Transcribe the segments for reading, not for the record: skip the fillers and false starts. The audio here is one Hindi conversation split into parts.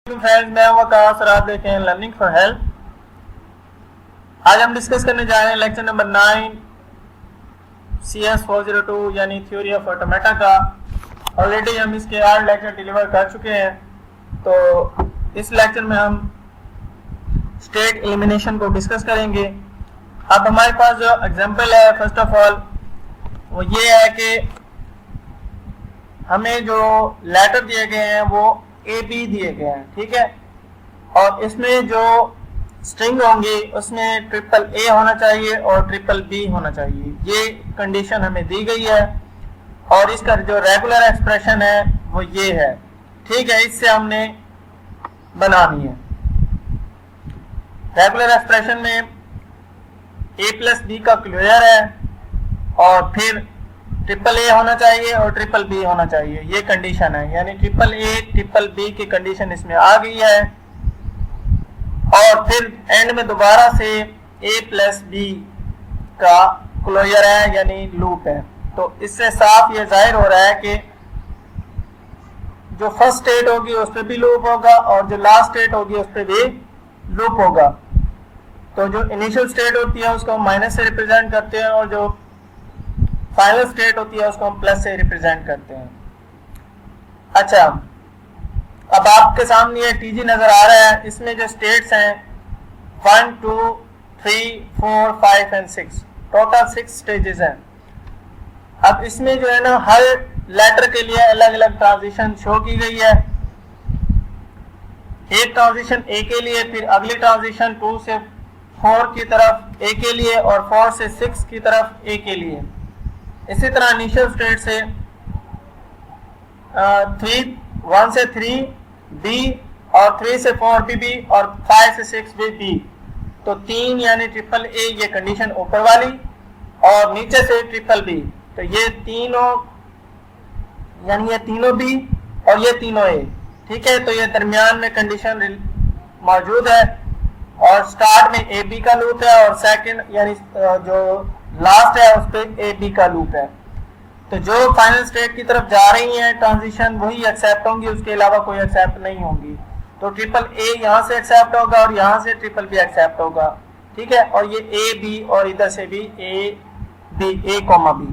फ्रेंड्स, मैं वaqas और आप देखें लर्निंग फॉर हेल्प। आज हम डिस्कस करने जा रहे हैं लेक्चर नंबर 9 Cs402 यानी थ्योरी ऑफ ऑटोमेटा का। ऑलरेडी हम इसके 8 लेक्चर डिलीवर कर चुके हैं। तो इस लेक्चर में हम स्टेट एलिमिनेशन को डिस्कस करेंगे। अब हमारे पास जो एग्जांपल है, फर्स्ट ऑफ ऑल वो ये है कि हमें जो लेटर दिए गए हैं वो ए बी दिए गए हैं, ठीक है। और इसमें जो स्ट्रिंग होंगी उसमें ट्रिपल ए होना चाहिए और ट्रिपल बी होना चाहिए। ये कंडीशन हमें दी गई है और इसका जो रेगुलर एक्सप्रेशन है वो ये है, ठीक है। इससे हमने बनानी है। रेगुलर एक्सप्रेशन में ए प्लस बी का क्लोजर है और फिर ट्रिपल ए होना चाहिए और ट्रिपल बी होना चाहिए। ये कंडीशन है, यानी ट्रिपल ए ट्रिपल बी की कंडीशन इसमें आ गई है। और फिर एंड में दोबारा से ए प्लस बी का क्लोजर है यानी लूप है। तो इससे साफ ये जाहिर हो रहा है कि जो फर्स्ट स्टेट होगी उस पर भी लूप होगा और जो लास्ट स्टेट होगी उस पर भी लूप होगा। तो जो इनिशियल स्टेट होती है उसको हम माइनस से रिप्रेजेंट करते हैं और जो फाइनल स्टेट होती है उसको हम प्लस से रिप्रेजेंट करते हैं। अच्छा, अब आपके सामने ये टीजी नजर आ रहा है। इसमें जो स्टेट्स हैं 1 2 3 4 5 एंड 6, टोटल 6 स्टेजेस हैं। अब इसमें जो है ना हर लेटर के लिए अलग अलग ट्रांजिशन शो की गई है। एक ट्रांजिशन ए के लिए, फिर अगली ट्रांजिशन 2 से 4 की तरफ ए के लिए और 4 से 6 की तरफ ए के लिए। इसी तरह इनिशियल स्टेट से 1 से 3 बी और 3 से 4 भी बी और 5 से 6 भी बी। तो 3 यानी ट्रिपल ए ये कंडीशन ऊपर वाली और नीचे से ट्रिपल बी। तो ये तीनों यानी ये तीनों बी और ये तीनों ए, ठीक है। तो ये दरमियान में कंडीशन मौजूद है और स्टार्ट में ए बी का लूप है और सेकंड यानी जो लास्ट है उस पे ए बी का लूप है। तो जो फाइनल स्टेट की तरफ जा रही है ट्रांजिशन वही एक्सेप्ट होंगी, उसके अलावा कोई एक्सेप्ट नहीं होंगी। तो ट्रिपल ए यहाँ से एक्सेप्ट होगा और यहाँ से ट्रिपल बी एक्सेप्ट होगा, ठीक है। और ये ए बी और इधर से भी A B, A comma B,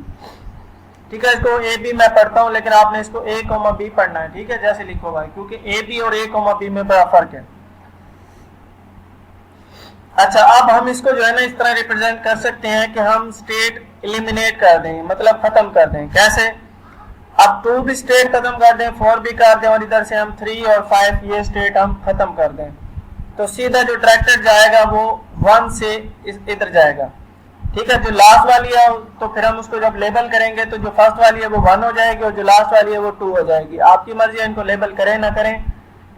ठीक है। इसको ए बी मैं पढ़ता हूँ लेकिन आपने इसको ए कॉमा बी पढ़ना है, ठीक है, जैसे लिखो भाई, क्योंकि ए बी और ए कॉमा बी में बड़ा फर्क है। अच्छा, अब हम इसको जो है ना इस तरह रिप्रेजेंट कर सकते हैं कि हम स्टेट एलिमिनेट कर दें, मतलब खत्म कर दें। कैसे? अब 2 भी स्टेट खत्म कर दें, 4 भी कर दें और इधर से हम 3 और 5 ये स्टेट हम खत्म कर दें। तो सीधा जो डायरेक्टेड जाएगा वो 1 से इधर जाएगा, ठीक है। जो लास्ट वाली है तो फिर हम उसको जब लेबल करेंगे तो जो फर्स्ट वाली है वो 1 हो जाएगी और जो लास्ट वाली है वो 2 हो जाएगी। आपकी मर्जी है, इनको लेबल करें ना करें,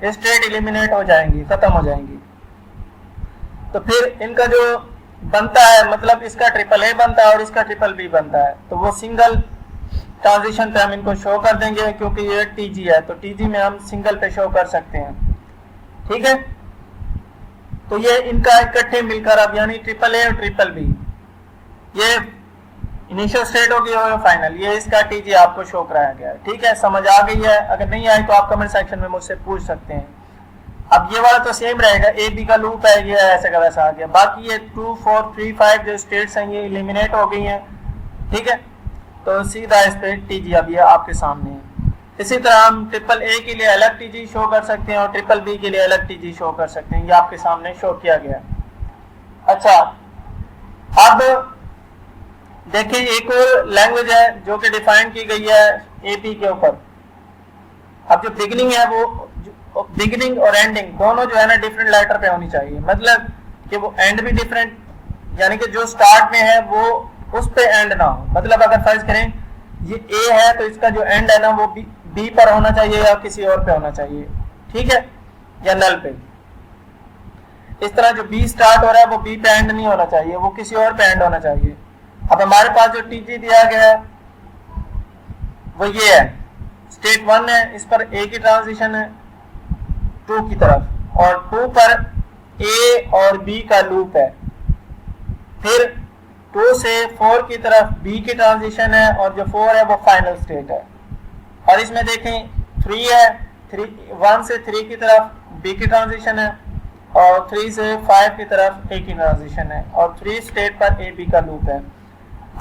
स्टेट एलिमिनेट हो जाएंगी, खत्म हो जाएंगी। तो फिर इनका जो बनता है, मतलब इसका ट्रिपल ए बनता है और इसका ट्रिपल बी बनता है। तो वो सिंगल ट्रांजिशन पे हम इनको शो कर देंगे क्योंकि ये टीजी है, तो टीजी में हम सिंगल पे शो कर सकते हैं, ठीक है। तो ये इनका इकट्ठे मिलकर अब यानी ट्रिपल ए और ट्रिपल बी, ये इनिशियल स्टेट होगी और फाइनल, ये इसका टीजी आपको शो कराया गया है, ठीक है। समझ आ गई है? अगर नहीं आई तो आप कमेंट सेक्शन में मुझसे पूछ सकते हैं। अब ये वाला तो सेम रहेगा, ए बी का लूप है, ये ऐसे का वैसा आ गया। बाकी ये 2 4 3 5 जो स्टेट्स हैं ये एलिमिनेट हो गई हैं, ठीक है। तो सीधा इस पे टीजी अब ये आपके सामने है। इसी तरह हम ट्रिपल ए के लिए अलग टीजी शो कर सकते हैं और ट्रिपल बी के लिए अलग टीजी शो कर सकते हैं। ये आपके सामने शो किया गया। अच्छा, अब देखिए एक और लैंग्वेज है जो कि डिफाइन की गई है ए बी के ऊपर। अब जो बिगिनिंग है वो बिगिनिंग और एंडिंग दोनों जो है ना डिफरेंट लेटर पे होनी चाहिए, मतलब कि वो एंड भी डिफरेंट, यानी कि जो स्टार्ट में है वो उस पे एंड ना हो। मतलब अगर फर्ज करें ये ए है तो इसका जो एंड है ना वो बी पर होना चाहिए या किसी और पे होना चाहिए, ठीक है, या नल पे। इस तरह जो बी स्टार्ट हो रहा है वो बी पे एंड नहीं होना चाहिए, वो किसी और पे एंड होना चाहिए। अब हमारे पास जो टीजी दिया गया है वो ये है, स्टेट 1 है, इस पर ए की ट्रांजिशन है 2 की तरफ और 2 पर ए और बी का लूप है। फिर 2 से 4 की तरफ बी की ट्रांजिशन है और जो 4 है वो फाइनल स्टेट है। और इसमें देखें 3 है, 1 से 3 की तरफ बी की ट्रांजिशन है और 3 से 5 की तरफ ए की ट्रांजिशन है और 3 स्टेट पर ए बी का लूप है।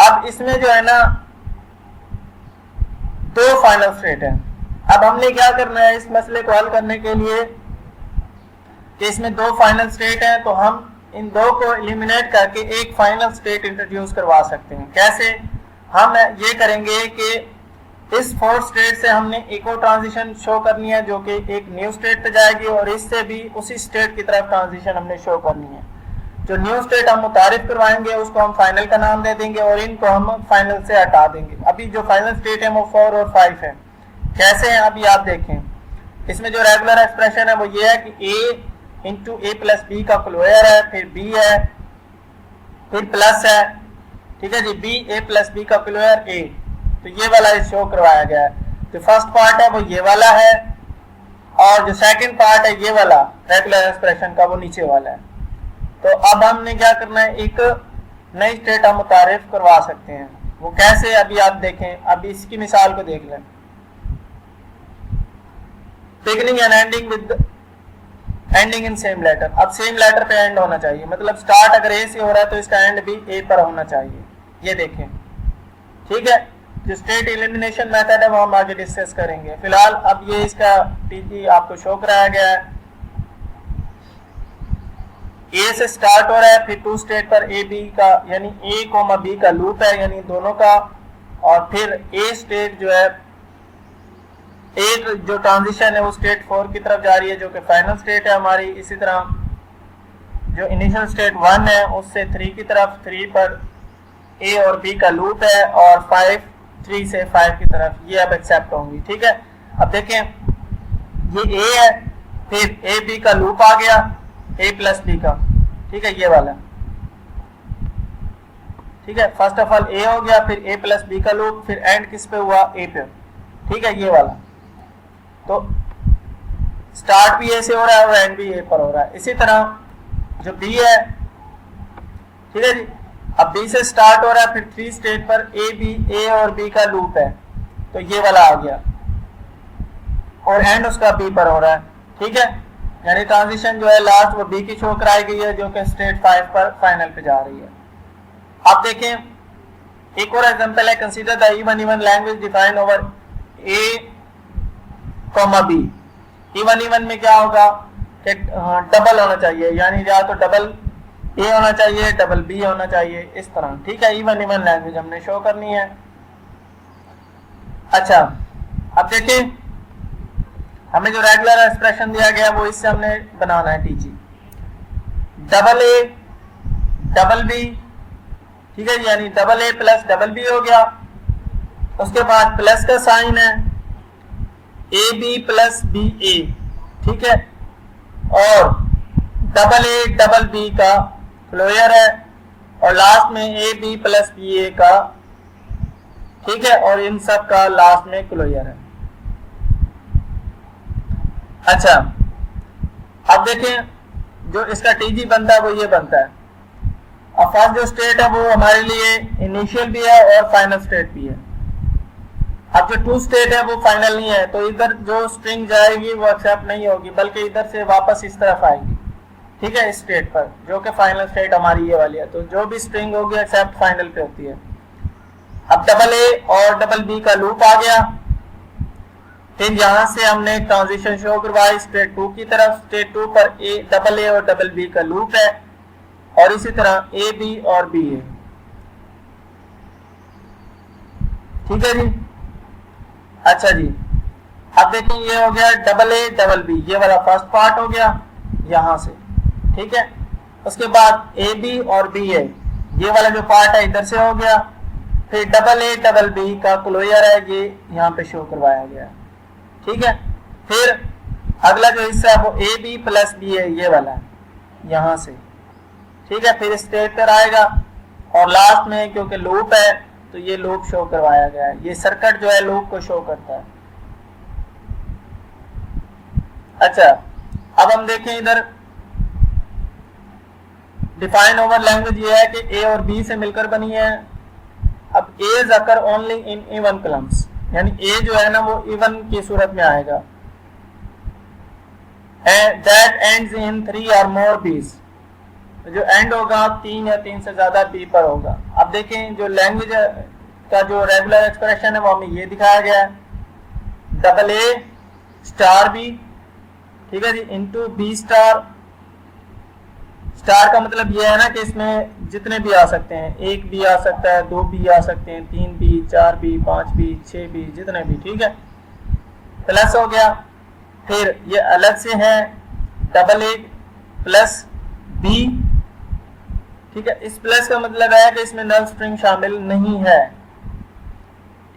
अब इसमें जो है ना दो फाइनल स्टेट है। अब हमने क्या करना है इस मसले को हल करने के लिए कि इसमें दो फाइनल स्टेट है, तो हम इन दो को एलिमिनेट करके एक फाइनल स्टेट इंट्रोड्यूस करवा सकते हैं। कैसे? हम ये करेंगे कि इस फोर्थ स्टेट से हमने एक और ट्रांजिशन शो करनी है जो कि एक न्यू स्टेट पे जाएगी और इससे भी उसी स्टेट की तरफ ट्रांजिशन हमने शो करनी है। जो न्यू स्टेट हम मुतारिफ करवाएंगे उसको हम फाइनल का नाम दे देंगे और इनको हम फाइनल से हटा देंगे। अभी जो फाइनल स्टेट है वो 4 और 5 है। कैसे है अभी आप देखें। इसमें जो रेगुलर एक्सप्रेशन है वो ये है कि a into A plus B का क्लोयर है, फिर b है, फिर प्लस है, ठीक है जी, b a प्लस b का क्लोयर a, तो ये वाला शो करवाया गया है। जो फर्स्ट पार्ट है वो ये वाला है और जो सेकंड पार्ट है ये वाला रेगुलर एक्सप्रेशन का वो नीचे वाला है। तो अब हमने क्या करना है, एक नई स्टेट हम मुतारिफ करवा सकते हैं। वो कैसे अभी आप देखें। अभी इसकी मिसाल को देख लें। Beginning and ending with ending in same letter. अब सेम लेटर पे एंड होना चाहिए, मतलब स्टार्ट अगर ए से हो रहा है तो इसका एंड भी ए पर होना चाहिए। ये देखें, ठीक है। जो स्टेट एलिमिनेशन मेथड है वो हम आगे डिस्कस करेंगे। फिलहाल अब ये इसका टीजी आपको शो कराया गया है। ए से स्टार्ट हो रहा है, फिर 2 स्टेट पर ए बी का यानी ए कोमा बी का लूप है यानी दोनों का, और फिर ए स्टेट जो है एक जो ट्रांजिशन है वो स्टेट 4 की तरफ जा रही है जो कि फाइनल स्टेट है हमारी। इसी तरह जो इनिशियल स्टेट 1 है उससे 3 की तरफ 3 पर ए और बी का लूप है और 3 से 5 की तरफ ये अब एक्सेप्ट होंगी, ठीक है। अब देखें ये ए है, फिर ए बी का लूप आ गया ए प्लस बी का, ठीक है, ये वाला, ठीक है। फर्स्ट ऑफ ऑल ए हो गया, फिर ए प्लस बी का लूप, फिर एंड किस पे हुआ, ए पे, ठीक है, ये वाला। तो स्टार्ट भी ए से हो रहा है और एंड भी ए पर हो रहा है। इसी तरह जो बी है, ठीक है जी, अब बी से स्टार्ट हो रहा है, फिर 3 स्टेट पर ए और बी का लूप है, तो ये वाला आ गया और एंड उसका बी पर हो रहा है, ठीक है। यानी ट्रांजिशन जो है लास्ट वो बी की शो कराई गई है जो कि स्टेट 5 पर फाइनल पे जा रही है। आप देखें एक और एग्जांपल है, consider the even language define over A comma B. Even में क्या होगा कि डबल होना चाहिए, यानी या तो डबल ए होना चाहिए, डबल बी होना चाहिए, इस तरह, ठीक है। इवन लैंग्वेज हमने शो करनी है। अच्छा, अब देखें हमें जो रेगुलर एक्सप्रेशन दिया गया वो इससे हमने बनाना है TG double A double B, ठीक है, यानी double A plus double B हो गया। उसके बाद प्लस का साइन है, A B plus B A, ठीक है, और डबल ए डबल बी का क्लोयर है और लास्ट में A B plus B A का, ठीक है, और इन सब का लास्ट में क्लोयर है। अच्छा, अब देखें जो इसका टीजी बनता है वो ये बनता है। अब फर्स्ट जो स्टेट है वो हमारे लिए इनिशियल भी है और फाइनल स्टेट भी है। अब जो 2 स्टेट है वो फाइनल नहीं है, तो इधर जो स्ट्रिंग जाएगी वो एक्सेप्ट नहीं होगी बल्कि इधर से वापस इस तरफ आएगी, ठीक है, इस स्टेट पर जो कि फाइनल स्टेट हमारी ये वाली है। तो जो भी स्ट्रिंग होगी एक्सेप्ट फाइनल पे होती है। अब डबल ए और डबल बी का लूप आ गया, फिर यहां से हमने ट्रांजिशन शो करवाई स्टेट 2 की तरफ। स्टेट 2 पर डबल ए और डबल बी का लूप है और इसी तरह ए बी और बी ए, ठीक है जी। अच्छा जी, अब देखिए ये हो गया डबल ए डबल बी, ये वाला फर्स्ट पार्ट हो गया यहां से, ठीक है। उसके बाद ए बी और बी ए, ये वाला जो पार्ट है इधर से हो गया। फिर डबल ए डबल बी का क्लोजर है, ये यहाँ पे शो करवाया गया, ठीक है। फिर अगला जो हिस्सा है वो ए बी प्लस बी है, ये वाला यहां से, ठीक है। फिर स्टेट पर आएगा और लास्ट में क्योंकि लूप है तो ये लूप शो करवाया गया है। ये सर्किट जो है लूप को शो करता है। अच्छा, अब हम देखें इधर डिफाइन ओवर लैंग्वेज ये है कि ए और बी से मिलकर बनी है। अब A occur only in even columns, यानी ए जो है ना वो इवन की सूरत में आएगा। दैट एंड्स इन 3 और मोर बीस, जो एंड होगा 3 या 3 से ज्यादा बी पर होगा। अब देखें जो लैंग्वेज का जो रेगुलर एक्सप्रेशन है वो हमें ये दिखाया गया है, डबल ए स्टार बी, ठीक है जी, इंटू बी स्टार। स्टार का मतलब ये है ना कि इसमें जितने भी आ सकते हैं, एक बी आ सकता है, 2 बी आ सकते हैं, 3 बी, 4 बी, 5 बी, 6 बी, जितने भी, ठीक है, प्लस हो गया। फिर ये अलग से है डबल ए प्लस बी, ठीक है। इस प्लस का मतलब है कि इसमें नल स्ट्रिंग शामिल नहीं है,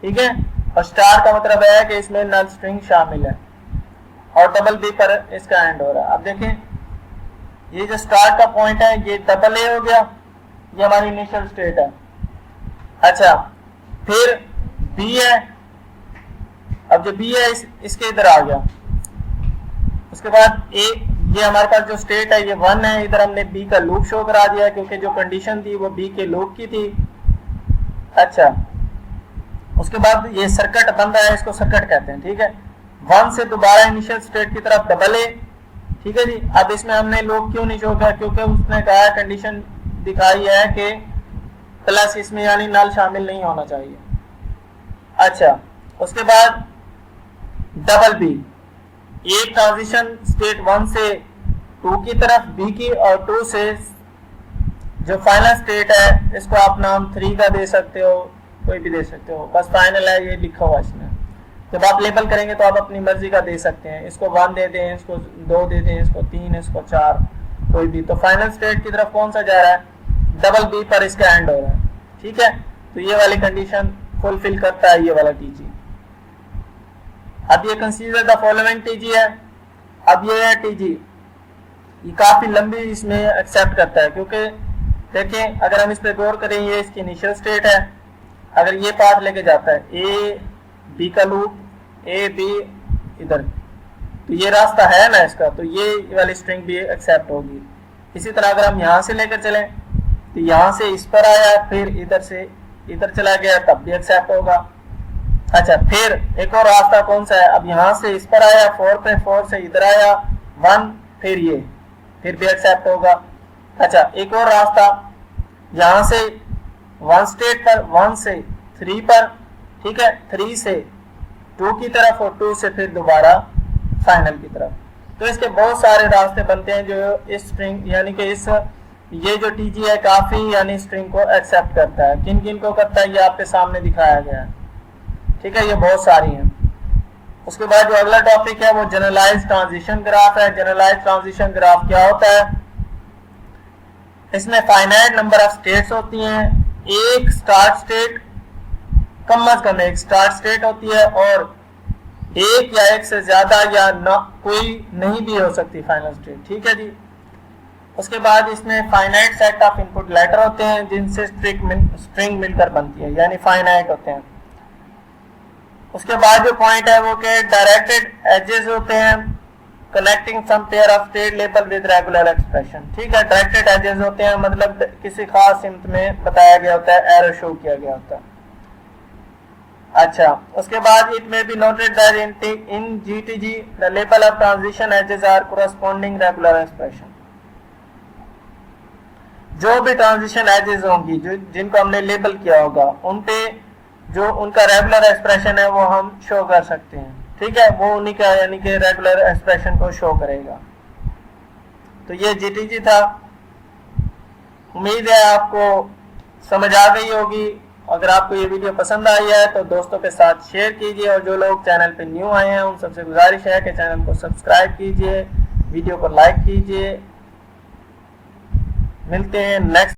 ठीक है, और स्टार का मतलब है कि इसमें नल स्ट्रिंग शामिल है, और डबल बी पर इसका एंड हो रहा है। अब देखें ये जो स्टार्ट का पॉइंट है ये डबल ए हो गया, ये हमारी इनिशियल स्टेट है। अच्छा, फिर बी है, अब जो बी है इसके इधर आ गया, उसके बाद ए, ये हमारे पास जो स्टेट है ये 1 है, इधर हमने बी का लूप शो करा दिया क्योंकि जो कंडीशन थी वो बी के लूप की थी। अच्छा, उसके बाद ये सर्किट बन रहा है, इसको सर्किट कहते हैं, ठीक है। 1 से दोबारा इनिशियल स्टेट की तरफ डबल ए, ठीक है जी। अब इसमें हमने लूप क्यों नहीं शो किया, क्योंकि उसने कहा कंडीशन दिखाई है कि प्लस इसमें यानी नल शामिल नहीं होना चाहिए। अच्छा, उसके बाद डबल बी, एक ट्रांजिशन स्टेट 1 से 2 की तरफ बी की, और 2 से जो फाइनल स्टेट है इसको आप नाम 3 का दे सकते हो, कोई भी दे सकते हो, बस फाइनल है ये लिखा हुआ इसमें। जब आप लेबल करेंगे तो आप अपनी मर्जी का दे सकते हैं, इसको 1 दे दें, इसको 2 दे दें, इसको 3, इसको 4, कोई भी। तो फाइनल स्टेट की तरफ कौन सा जा रहा है, डबल बी पर इसका एंड हो रहा है, ठीक है। तो ये वाली कंडीशन फुलफिल करता है ये वाला टीजी। अब ये कंसीडर द फॉलोइंग टीजी है। अब ये है टीजी, ये काफी लंबी इसमें एक्सेप्ट करता है, क्योंकि देखें अगर हम इस पर गौर करें, ये इसकी इनिशियल स्टेट है, अगर ये पाथ लेके जाता है ए बी का लूप, ए बी इधर, तो ये रास्ता है ना इसका, तो ये वाली स्ट्रिंग भी एक्सेप्ट होगी। इसी तरह अगर हम यहाँ से लेकर चलें तो यहाँ से इस पर आया, फिर इधर से इधर चला गया, तब भी एक्सेप्ट होगा। अच्छा, फिर एक और रास्ता कौन सा है, अब यहाँ से इस पर आया 4 पे, 4 से इधर आया 1, फिर ये, फिर भी एक्सेप्ट होगा। अच्छा, एक और रास्ता यहाँ से 1 स्टेट पर, 1 से 3 पर, ठीक है, 3 से 2 की तरफ, और 2 से फिर दोबारा फाइनल की तरफ। तो इसके बहुत सारे रास्ते बनते हैं जो इस स्ट्रिंग यानी कि इस ये जो टीजी है काफी यानी स्ट्रिंग को एक्सेप्ट करता है। किन किन को करता है ये आपके सामने दिखाया गया है, ठीक है, ये बहुत सारी हैं। उसके बाद जो अगला टॉपिक है वो जनरलाइज ट्रांजिशन ग्राफ है। जनरलाइज ट्रांजिशन ग्राफ क्या होता है, इसमें फाइनाइट नंबर ऑफ स्टेट्स होती हैं, एक स्टार्ट स्टेट, कम अज कम एक स्टार्ट स्टेट होती है, और एक या एक से ज्यादा या न कोई नहीं भी हो सकती फाइनल स्टेट, ठीक है जी। उसके बाद इसमें finite set of input letter होते हैं जिनसे स्ट्रिंग मिलकर बनती है, यानी फाइनाइट होते हैं। उसके बाद जो पॉइंट है वो के डायरेक्टेड एजेस होते हैं connecting some pair of state label with regular expression, ठीक है। डायरेक्टेड एजेस होते हैं मतलब किसी खास सिमत में बताया गया होता है, एरो शो किया गया होता है। अच्छा, उसके बाद it may be noted that in GTG the label of transition edges are corresponding regular expression. जो भी ट्रांजिशन एजेस होंगी जिनको हमने लेबल किया होगा, उन पे जो उनका रेगुलर एक्सप्रेशन है वो हम शो कर सकते हैं, ठीक है, वो उन्हीं का यानी कि रेगुलर एक्सप्रेशन को शो करेगा। तो ये जीटीजी था। उम्मीद है आपको समझ आ गई होगी। अगर आपको ये वीडियो पसंद आई है तो दोस्तों के साथ शेयर कीजिए, और जो लोग चैनल पे न्यू आए हैं उन सबसे गुजारिश है कि चैनल को सब्सक्राइब कीजिए, वीडियो को लाइक कीजिए। मिलते हैं नेक्स्ट